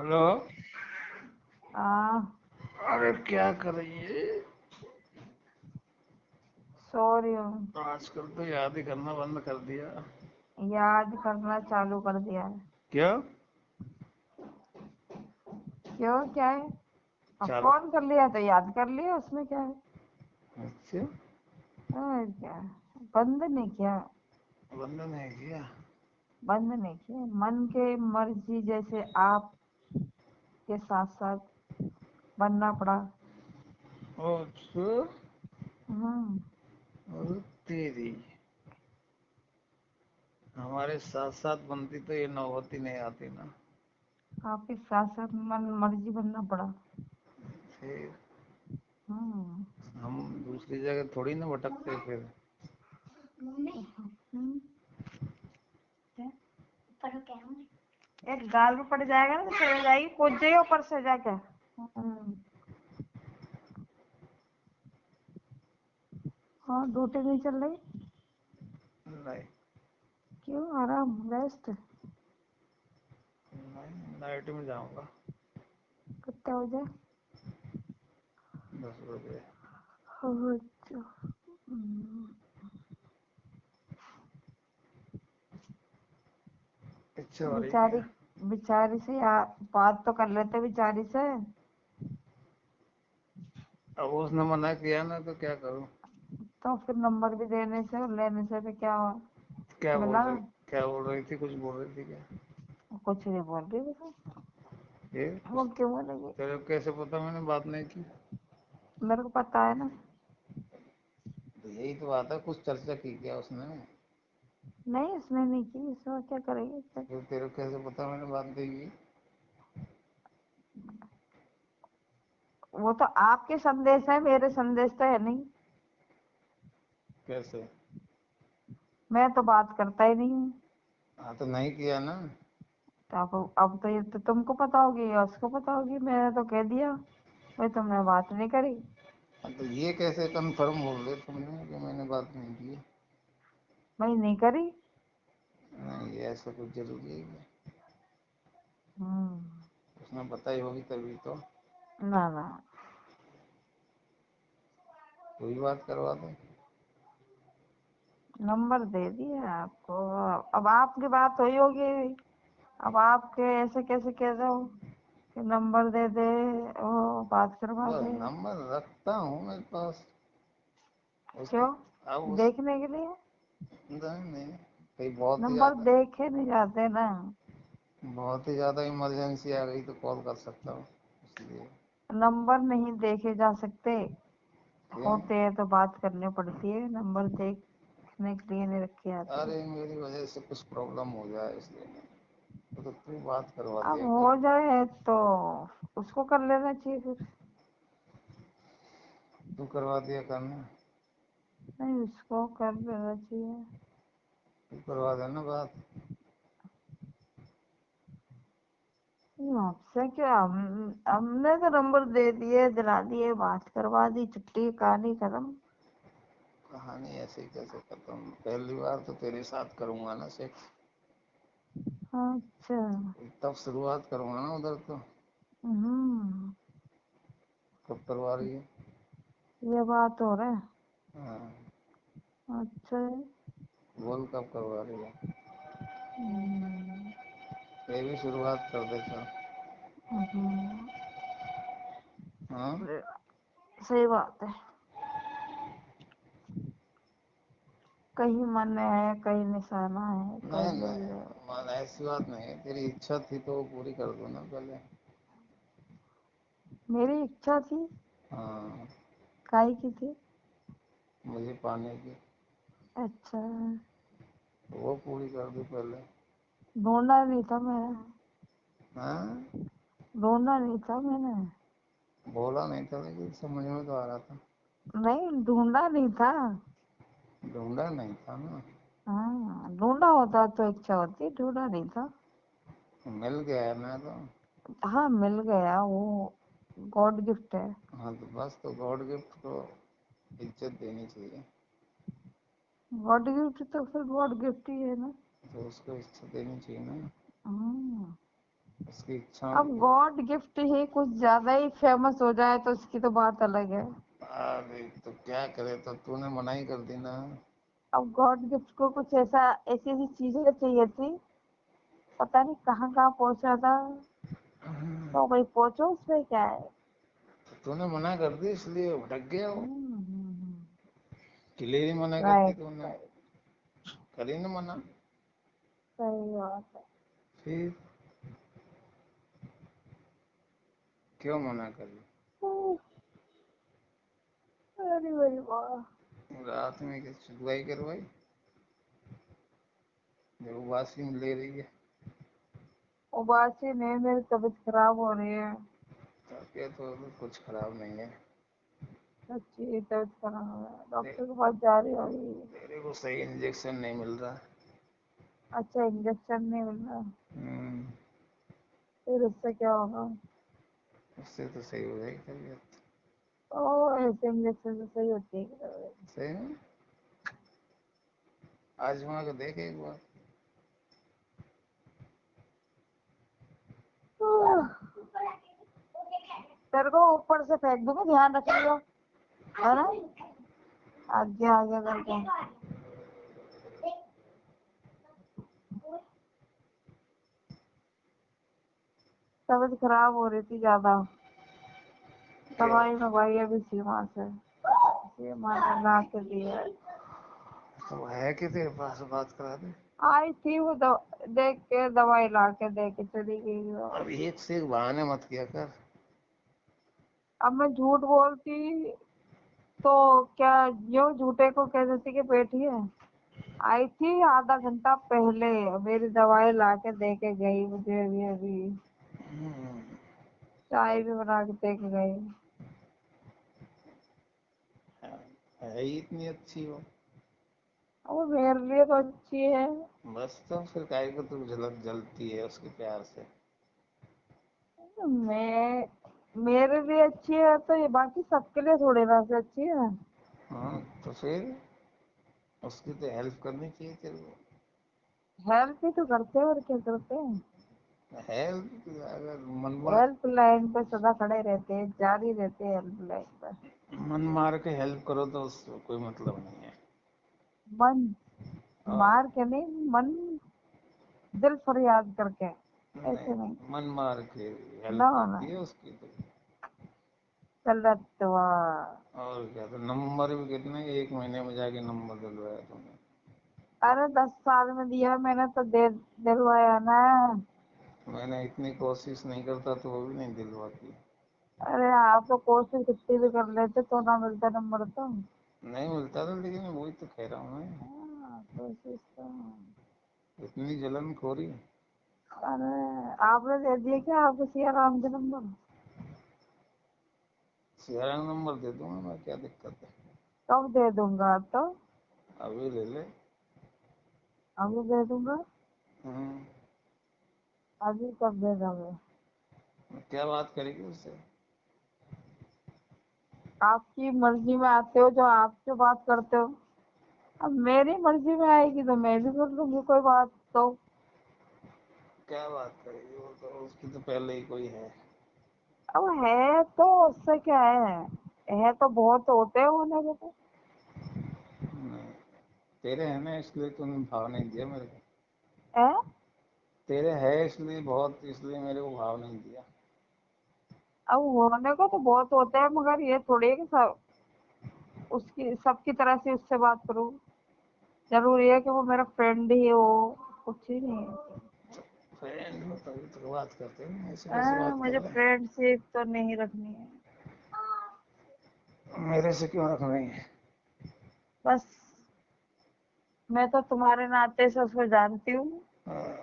Hello. हाँ। अरे क्या कर रही है? सो रही हूँ। आजकल तो याद ही करना बंद कर दिया। याद करना चालू कर दिया है। क्या? क्यों, क्या है? अब चल। फोन कर लिया तो याद कर लिया, उसमें क्या है? अच्छा। और क्या? बंद नहीं किया। बंद नहीं किया। बंद नहीं किया, मन के मर्जी जैसे आप के साथ साथ बनना पड़ा। अच्छा। हम्म। और तेरी हमारे साथ साथ बनती तो ये नौबत ही नहीं आती ना। आपके साथ साथ मन मर्जी बनना पड़ा। फिर हम्म। हम दूसरी जगह थोड़ी ना भटकते फिर। हम्म। एक गाल में पड़ जाएगा ना तो चल जाएगी, कूद जाइए ऊपर से जाके। हाँ, ड्यूटी नहीं चल रही? नहीं। क्यों, आराम रेस्ट? नहीं, नाइट में जाऊंगा। कितने बजे? 10 बजे। अच्छा। हम्म। इच्छा हो रही बेचारी, क्या? बेचारी से बात तो कर लेते बेचारी से। अब उसने मना किया ना तो क्या करूं? तो फिर नंबर भी देने से और लेने से भी क्या हुआ? क्या बोल मिला। रही? क्या बोल रही थी? कुछ बोल रही थी क्या? कुछ नहीं बोल रही वो ये तो। वो क्यों बोलेगी? तेरे को कैसे पता मैंने बात नहीं की? मेरे को पता है ना। तो यही तो बात है, कुछ चर्चा की क्या उसने? नहीं, उसने नहीं की, इसमें क्या करेगी फिर? तो तेरे को कैसे पता मैंने बात नहीं की? वो तो आपके संदेश है, मेरे संदेश तो है नहीं। कैसे? मैं तो बात करता ही नहीं हूँ। हाँ तो नहीं किया ना। तो अब तो ये तो तुमको पता होगी या उसको पता होगी, मैंने तो कह दिया भाई तुमने बात नहीं करी। हाँ, तो ये कैसे कंफर्म बोल रहे तुमने कि मैंने बात नहीं की? भाई नहीं करी। नहीं, ये ऐसा कुछ जरूरी है क्या? हम्म। उसने बताई होगी तभी तो। ना ना। कोई बात करवा दे। नंबर दे दिया आपको। अब आपकी बात हुई होगी। अब आपके ऐसे कैसे कह रहे हो कि नंबर दे दे, ओ बात करवा बस दे? नंबर रखता हूँ मेरे पास। उसको क्यों? अब उस देखने के लिए? नहीं नहीं, कहीं बहुत ही नंबर ज्यादा, देखे नहीं जाते ना। बहुत ही ज्यादा इमरजेंसी आ गई तो कॉल कर सकता हूँ, इसलिए। नंबर नहीं देखे जा सकते। क्यों? होते हैं तो बात करनी पड़ती है, नंबर देखने के लिए नहीं रखे जाते। अरे मेरी वजह से कुछ प्रॉब्लम हो जाए इसलिए नहीं। तो तू बात करवा अब दिया कर। हो जाए तो उसको कर लेना चाहिए फिर। तू करवा दिया करना। नहीं, उसको कर लेना चाहिए। तू करवा देना बात। आपसे क्या, हमने तो नंबर दे दिए, दिला दिए, बात करवा दी, छुट्टी, कहानी खत्म। कहानी ऐसे ही कैसे खत्म? पहली बार तो तेरे साथ करूंगा ना सेक्स। अच्छा। तब शुरुआत करूंगा ना उधर तो। हम्म। कब करवा रही है? ये बात हो रहा है। हाँ। अच्छा है। बोल कब करवा रही है? हम्म। ये भी शुरुआत कर दे चल। हम्म। हाँ। सही बात है। कहीं मन है, कहीं निशाना है, नहीं कहीं मिल जाए। नहीं, मान ऐसी बात नहीं है, तेरी इच्छा थी तो वो पूरी कर दो ना पहले। मेरी इच्छा थी। हाँ। काहे की थी? मुझे पाने की। अच्छा। तो वो पूरी कर दो पहले। ढूंढा नहीं था मैंने। हाँ। ढूंढा नहीं था मैंने। बोला नहीं था लेकिन समझ में तो आ रहा था। नहीं, ढूंढा नहीं था। ढूंढा नहीं था ना। हाँ, ढूंढा होता तो इच्छा होती, ढूंढा नहीं था। मिल गया है ना तो। हाँ, मिल गया वो। गॉड गिफ्ट है। हाँ तो बस, तो गॉड गिफ्ट को इज्जत देनी चाहिए। गॉड गिफ्ट तो फिर गॉड गिफ्ट ही है ना। तो उसको इज्जत देनी चाहिए ना। हम्म। اس کی اچھا اب گاڈ گفٹ ہی کچھ زیادہ ہی فیمس ہو جائے تو اس کی تو بات الگ ہے. تو کیا کرے، تو نے منع ہی کر دی نا. اب گاڈ گفٹ کو کچھ ایسی ایسی چیزیں چاہیے تھی، پتہ نہیں کہاں کہاں پہنچا تھا. تو بھائی پہنچو، اس میں کیا ہے. تو نے منع کر دی اس لیے بھٹک گیا ہو. ہوں. کلیئر ہی منع کرتی رائٹ تو نے رائٹ. کری نا منع. صحیح بات ہے. پھر کیوں منع کری؟ ارے میری ماں. رات میں دعائی کروائی جب واسی میں لے رہی ہے. اباسی نہیں، میری طبیعت خراب ہو رہی ہے. طبیعت تو کچھ خراب نہیں ہے. سچی طبیعت خراب ہے، ڈاکٹر کے پاس جا رہی ہوگی. میرے کو صحیح انجیکشن نہیں مل رہا. اچھا انجیکشن نہیں مل رہا، ہوں، پھر اس سے کیا ہوگا؟ اس سے تو صحیح ہو جائے گی طبیعت. ایسے انجیکشن سے صحیح ہوتی ہے کہ صحیح میں آزما کے دیکھ ایک بار. تیرے کو اوپر سے پھینک دوں گا، دھیان رکھیے گا ہے نا. آگے آگے کر کے طبیعت خراب ہو رہی تھی زیادہ. کیا دوائی منگوائی ابھی سیما سے، سیما نے لا کے دی ہے. تو ہے کہ تیرے پاس بات کرا دے. آئی تھی وہ دیکھ کے دوائی لا کے دے کے چلی گئی. اب ایک سے ایک بہانے مت کیا کر. اب میں جھوٹ بولتی تو کیا یوں جھوٹے کو کہہ دیتی کہ بیٹھی ہے. آئی تھی آدھا گھنٹہ پہلے، میری دوائی لا کے دے کے گئی مجھے ابھی. چائے بھی بنا کے دے کے گئی. ہے ہی اتنی اچھی ہو. وہ میرے لیے تو اچھی ہے. بس تو پھر کاहे کو تو جلتی ہے اس کے پیار سے. میرے لیے اچھی ہے تو یہ باقی سب کے لیے تھوڑی نا سے اچھی ہے. ہاں تو پھر اس کی تو ہیلپ کرنی چاہیے تیرے کو. ہیلپ ہی تو کرتے اور کیا کرتے ہیں. ہیلپ اگر منوا ہیلپ لائن پہ سدا کھڑے رہتے ہیں، جاری رہتے ہیں ہیلپ لائن پہ. من مار کے ہیلپ کرو تو اس کو کوئی مطلب نہیں ہے. من اور مار کے نہیں، من دل فریاد کر کے. نہیں من مار کے نہ ہیلپ نہ ہوتی ہے اس کی تو. اور کیا تو نمبر بھی کتنے 1 مہینے میں جا کے نمبر دلوایا تم نے. ارے 10 سال میں دیا میں نے تو دلوایا نا. میں نے اتنی کوشش نہیں کرتا تو وہ بھی نہیں دلواتی. ارے آپ تو کوشش کتنی بھی کر لیتے تو نہ ملتا نمبر تو. نہیں ملتا تھا لیکن وہی تو کہہ رہا ہوں میں. کوشش تو. اتنی جلن خوری. ارے آپ نے دے دیے کیا آپ کو سیا رام کے نمبر؟ سیرا نمبر دے دوں گا میں، کیا دقت ہے. کب دے دوں گا تو؟ ابھی لے لے. ابھی دے دوں گا. ہوں. ابھی کب دے دو گے؟ کیا بات کرے گی اس سے؟ آپ کی مرضی میں آتے ہو جو آپ سے بات کرتے ہو. اب میری مرضی میں آئے گی تو میں بھی کر لوں گی کوئی بات تو. کیا بات کرے گی وہ تو، اس کی تو پہلے ہی کوئی ہے. اب ہے تو اس سے کیا ہے تو بہت ہوتے ہیں ہونے کو تو. نہیں تیرے ہیں نا اس لیے تو نے بھاؤ نہیں دیا میرے کو. اے؟ تیرے ہے اس لیے بہت، اس لیے میرے کو بھاؤ نہیں دیا. اب ہونے کو تو بہت ہوتے ہیں مگر یہ تھوڑی ہے کہ سب کی طرح سے اس سے بات کروں. ضروری ہے کہ وہ میرا فرینڈ ہی ہو، کچھ ہی نہیں ہے. فرینڈ ہو تبھی تو بات کرتے ہیں، ایسے کیسے بات کر مجھے رہے ہیں. فرینڈ شپ تو نہیں رکھنی ہے. میرے سے کیوں رکھ رہی ہیں؟ بس میں تو تمہارے ناطے سے اس کو جانتی ہوں،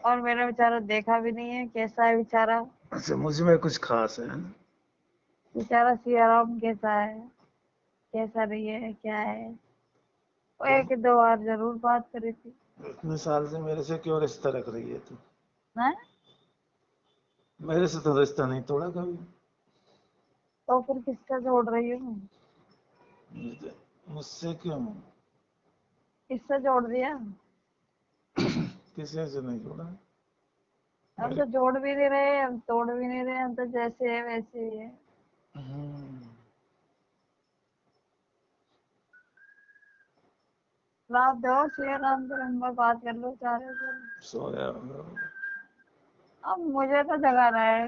اور میں نے بیچارہ دیکھا بھی نہیں ہے کیسا ہے بیچارہ. اچھا مجھ میں کچھ خاص ہے. بیچارہ سیا رام کیسا ہے، کیسا نہیں ہے، کیا ہے. وہ کیوں 1-2 بار ضرور بات کری تھی. اتنے سال سے میرے سے کیوں رشتہ رکھ رہی ہے تو؟ ہیں؟ میرے سے تو رشتہ نہیں توڑا کبھی. تو پھر کس کا جوڑ رہی ہوں؟ مجھ سے کیوں؟ کس سے جوڑ دیا؟ کسی سے نہیں جوڑا. हम तो जोड़ भी नहीं रहे, हम तोड़ भी नहीं रहे, हम तो जैसे है वैसे ही है। रात दो शेयर राम के नंबर बात कर लो चारे से। सोया होगा। अब मुझे तो जगाना है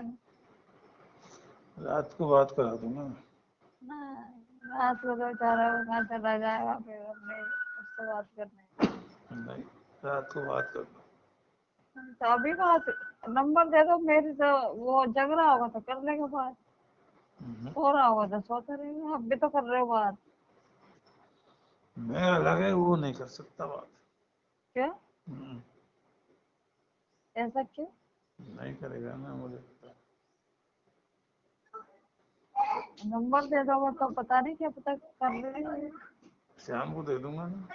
रात को बात करा दूंगा। ना, रात को तो चारा वहाँ चला जाएगा फिर अपने उससे बात करने। नहीं, रात को बात कर लो। तो अभी बात नंबर दे दो मेरी, तो वो जग रहा होगा तो कर लेगा बात, सो रहा होगा तो सोता रहेगा। अब भी तो कर रहे हो बात। मैं अलग है, वो नहीं कर सकता बात। क्या हम्म, ऐसा क्यों? नहीं करेगा ना, मुझे पता है। नंबर दे दोगे तो पता नहीं क्या पता कर रहे हैं। शाम को दे दूंगा ना।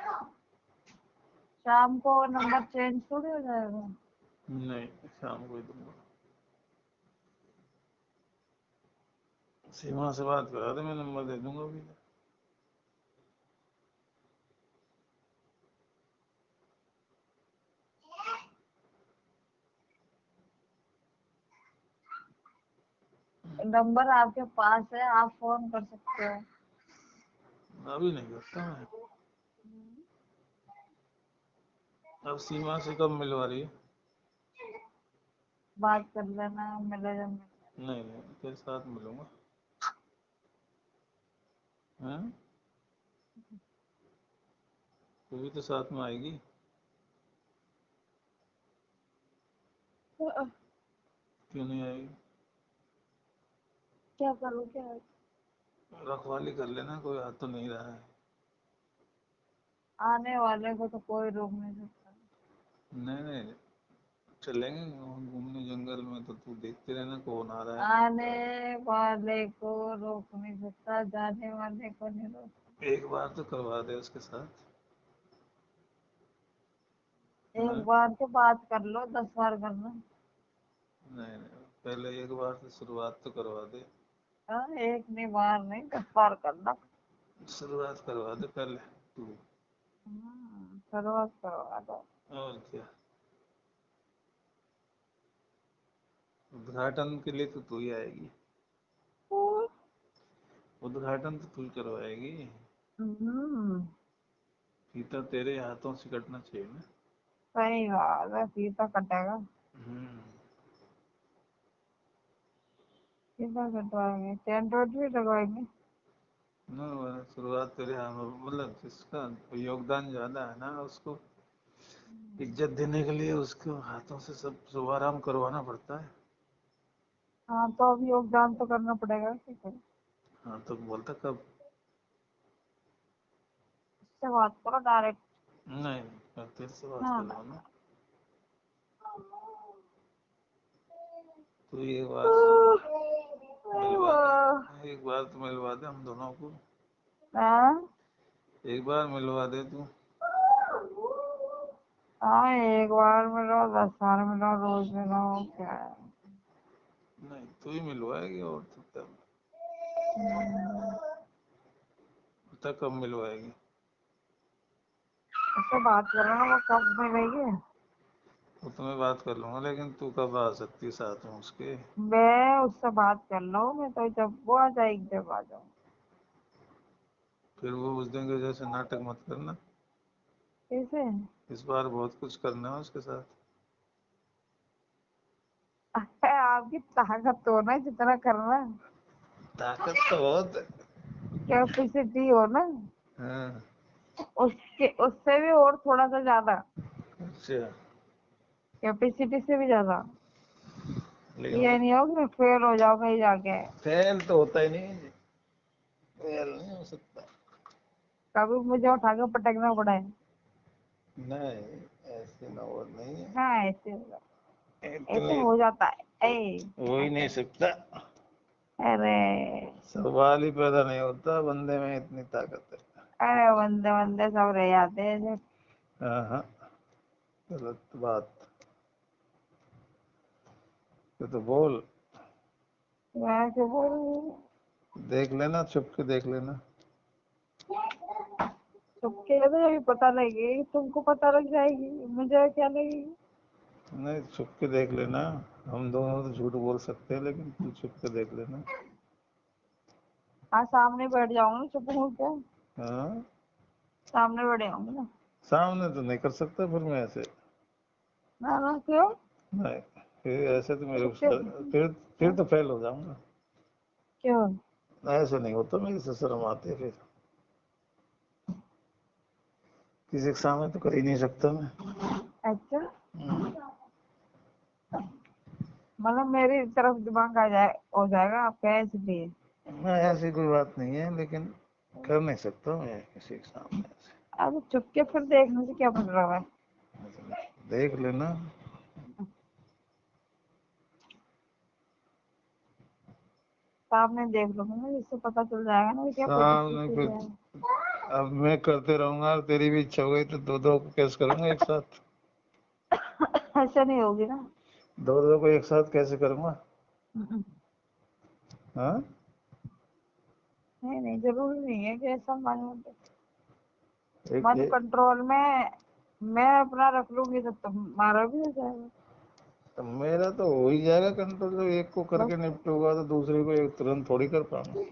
शाम को नंबर चेंज थोड़ी हो जाएगा। नहीं, शाम को ही दूंगा। सीमा से बात करा दे, मैं नंबर दे दूंगा अभी। नंबर आपके पास है, आप फोन कर सकते हो। अभी नहीं करता मैं। अब सीमा से कब मिलवा रही है? बात कर लेना, मिले जब मिले। नहीं नहीं, तेरे साथ मिलूंगा। हैं? तू भी तो साथ में आएगी। क्यों नहीं आएगी? क्या करूँ क्या? रखवाली कर लेना, कोई आ तो नहीं रहा है। आने वाले को तो कोई रोक नहीं सकता। नहीं नहीं, चलेंगे घूमने जंगल में, तो तू देखते रहना कौन आ रहा है। आने वाले को रोक नहीं सकता, जाने वाले को नहीं रोक सकता। एक बार तो करवा दे उसके साथ। एक हाँ? बार के बात कर लो, 10 बार करना। नहीं नहीं, पहले एक बार से शुरुआत तो करवा दे। हाँ, एक नहीं बार नहीं, 10 बार करना। शुरुआत करवा दे पहले तू। शुरुआत करवा दो। और क्या, उद्घाटन के लिए तो तू ही आएगी। उद्घाटन तो तू ही करवाएगी। हम्म, फीता तेरे हाथों से कटना चाहिए ना। सही बात है, फीता कटेगा। हम्म। फीता कटवाएंगे, टेंट वेंट भी लगवाएंगे। ना, शुरुआत तेरे हाथ में, मतलब जिसका योगदान ज्यादा है ना, उसको इज्जत देने के लिए उसके हाथों से सब शुभारंभ करवाना पड़ता है। हाँ तो अब योगदान तो करना पड़ेगा, ठीक है। हाँ तो बोलता कब? इससे बात करो डायरेक्ट। नहीं, मैं तेरे से बात हाँ कर ना। रहा हूँ ना। तू एक बार मिलवा दे, एक बार तो मिलवा दे हम दोनों को। हाँ एक बार मिलवा दे तू। हाँ, एक बार मिलो, 10 बार मिलो, रोज मिलो, क्या है। नहीं, तू ही मिलवाएगी और तो तब पता कब मिलवाएगी। उससे बात करो ना, वो कब मिलेगी। वो तो मैं बात कर लूंगा, लेकिन तू कब आ सकती है साथ में उसके? मैं उससे बात कर लूँ, मैं तो जब वो आ जाएगी जब आ जाऊँ। फिर वो उस दिन के जैसे नाटक मत करना। कैसे? इस बार बहुत कुछ करना है उसके साथ। आपकी ताकत तो ना जितना करना, ताकत तो बहुत है। कैपेसिटी हो ना, हाँ। उसके उससे भी और थोड़ा सा ज्यादा, अच्छा, कैपेसिटी से भी ज्यादा। लेकिन ये नहीं हो कि फेल हो जाओ कहीं जाके। फेल तो होता ही नहीं। फेल नहीं हो सकता। कभी मुझे उठा के पटकना पड़ा है। नहीं, ऐसे ना, वो नहीं है। हाँ ऐसे, ऐसे इतनी हो जाता है। ए, हो ही नहीं सकता। अरे सवाल ही पैदा नहीं होता, बंदे में इतनी ताकत है। अरे, बंदे बंदे सब रह जाते हैं। हाँ हाँ, गलत बात। तो बोल, मैं क्यों बोलूं? देख लेना, छुप के देख लेना। चुपके तो अभी पता लगेगी, तुमको पता लग जाएगी, मुझे क्या लगेगी। नहीं, छुप के देख लेना। हम दोनों तो झूठ बोल सकते हैं, लेकिन तू छुप के देख लेना। हाँ सामने बैठ जाऊंगी, चुप हूँ क्या? हाँ, सामने बैठ जाऊंगी ना। सामने तो नहीं कर सकता फिर मैं ऐसे। ना ना, क्यों? नहीं, फिर ऐसे तो मेरे चुपके। फिर तो फेल हो जाऊंगा। क्यों? ऐसे नहीं होता, मेरी से शर्म आती है फिर। किसी के सामने तो कर ही नहीं सकता मैं। अच्छा, हम्म, मतलब मेरी तरफ दिमाग आ जाए हो जाएगा आपका, इसलिए। मैं ऐसी कोई बात नहीं है, लेकिन कर नहीं सकता मैं किसी के सामने ऐसे। अब चुपके फिर देखने से क्या मतलब है? देख लेना। सामने देख लूंगी ना, जिससे पता चल जाएगा ना कि क्या सामने परिस्थिति है। फिर अब मैं करते रहूंगा और तेरी भी इच्छा हो गई तो दो दो को कैसे करूंगा एक साथ? ऐसा नहीं होगी ना। दो दो को एक साथ कैसे करूंगा? नहीं हाँ, नहीं, जरूरी नहीं है कि ऐसा एक, मन एक कंट्रोल में मैं अपना रख लूंगी तो तुम्हारा भी हो जाएगा। तो मेरा तो हो ही जाएगा कंट्रोल। जो एक को बस। करके निपटूंगा तो दूसरे को एक तुरंत थोड़ी कर पाऊंगा।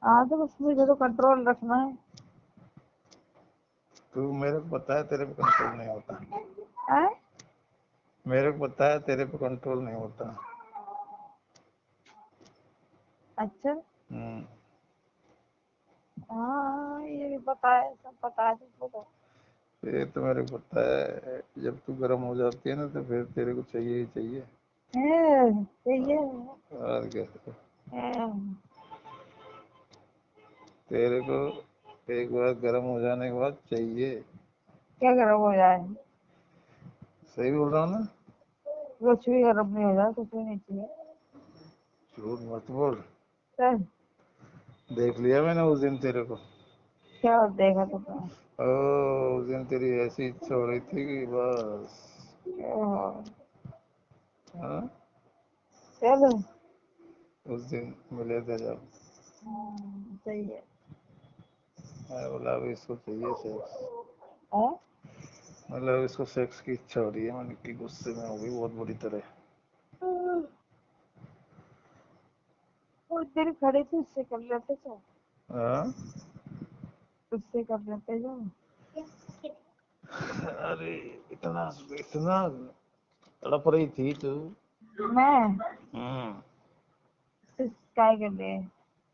हाँ तो बस मुझे तो कंट्रोल रखना है। तू मेरे को पता है तेरे पे कंट्रोल नहीं होता। हैं? मेरे को पता है तेरे पे कंट्रोल नहीं होता। अच्छा। हम्म, हाँ ये भी पता है, सब पता है तुमको तो। ये तो मेरे को पता है। जब तू गर्म हो जाती है ना तो फिर तेरे को चाहिए ही चाहिए। ये और क्या? है। तेरे को एक बार गर्म हो जाने के बाद चाहिए। क्या गर्म हो जाए? सही बोल रहा हूँ ना? कुछ भी गर्म नहीं हो जाए, कुछ भी नहीं चाहिए। झूठ मत बोल। सर, देख लिया मैंने उस दिन तेरे को। क्या देखा तुमने? ओ, उस दिन तेरी ऐसी इच्छा हो रही थी कि बस। ओह, हाँ, चलो। उस दिन मिले थे जब। सही है। मैं बोला अभी इसको चाहिए सेक्स। है? मतलब इसको सेक्स की इच्छा हो रही है, मैंने कि गुस्से में हो गई बहुत बुरी तरह। वो तेरी खड़ी थी, उससे कर लेते क्या? हाँ, उससे कर लेते जो। अरे इतना इतना तड़प रही थी तू। मैं हम्म, काय कर लिए?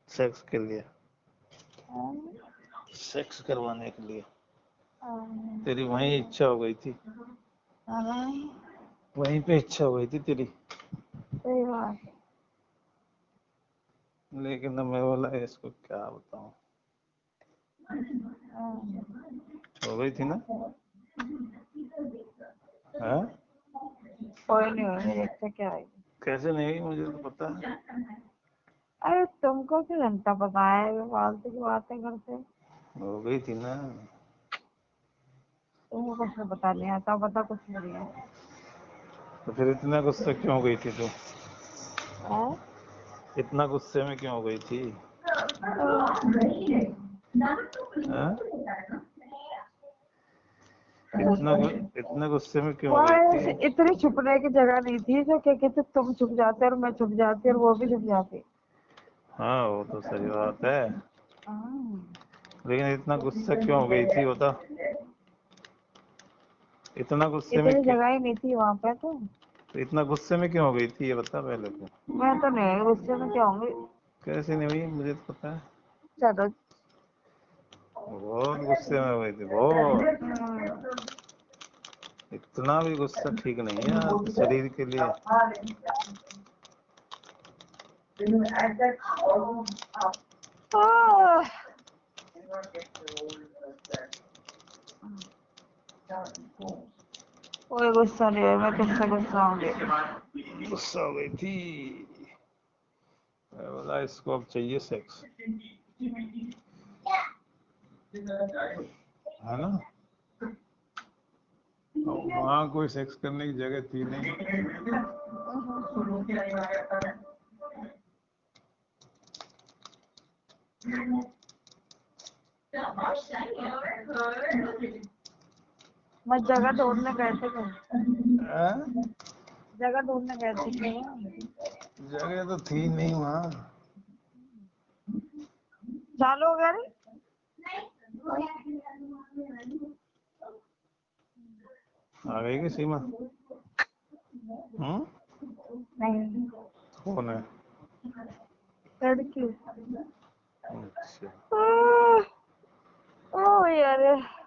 सेक्स के लिए। हाँ? सेक्स करवाने के लिए। हाँ। तेरी वही इच्छा हो गई थी। हाँ, वहीं पे इच्छा हो गई थी तेरी। सही बात है। लेकिन अब मैं बोला इसको क्या बताऊं। हाँ। हो गई थी ना? हाँ, कोई नहीं होगी, देखते क्या है। कैसे नहीं हुई मुझे तो पता है। अरे तुमको क्यों घंटा पता है, फालतू की बातें करते। हो गई थी ना? तुमको कुछ नहीं पता, नहीं आता पता कुछ नहीं है। तो फिर इतना गुस्सा क्यों हो गई थी तू? हाँ? इतना गुस्से में क्यों हो गई थी? हाँ, इतना गुस्से में क्यों हो गई वहाँ थी? इतनी छुपने की जगह नहीं थी जो क्या कहते, तुम छुप जाते और मैं छुप जाती और वो भी छुप जाती। हाँ, वो तो सही बात है। हाँ। लेकिन इतना गुस्सा क्यों हो गई थी बता? इतना गुस्से में इतनी क्यों? जगह ही नहीं थी वहाँ पे तो। तो इतना गुस्से में क्यों हो गई थी ये बता पहले तो। मैं तो नहीं गुस्से में क्या होंगी। कैसे नहीं हुई मुझे तो पता है। चलो। बहुत गुस्से में हो गई थी बहुत। हम्म। इतना भी गुस्सा ठीक नहीं है यार शरीर के लिए। आह, कोई गुस्सा नहीं है, मैं किससे गुस्सा होंगी? गुस्सा हो गई थी। मैं बोला इसको अब चाहिए सेक्स। है ना? वहाँ कोई सेक्स करने की जगह थी नहीं। मैं जगह ढूंढने गए थे कहीं, हाँ? जगह ढूंढने गए थे कहीं। जगह तो थी नहीं वहाँ। चालू हो गया रे? आ गई कि सीमा? नहीं, कौन है? लड़की। अच्छा। ओह यार।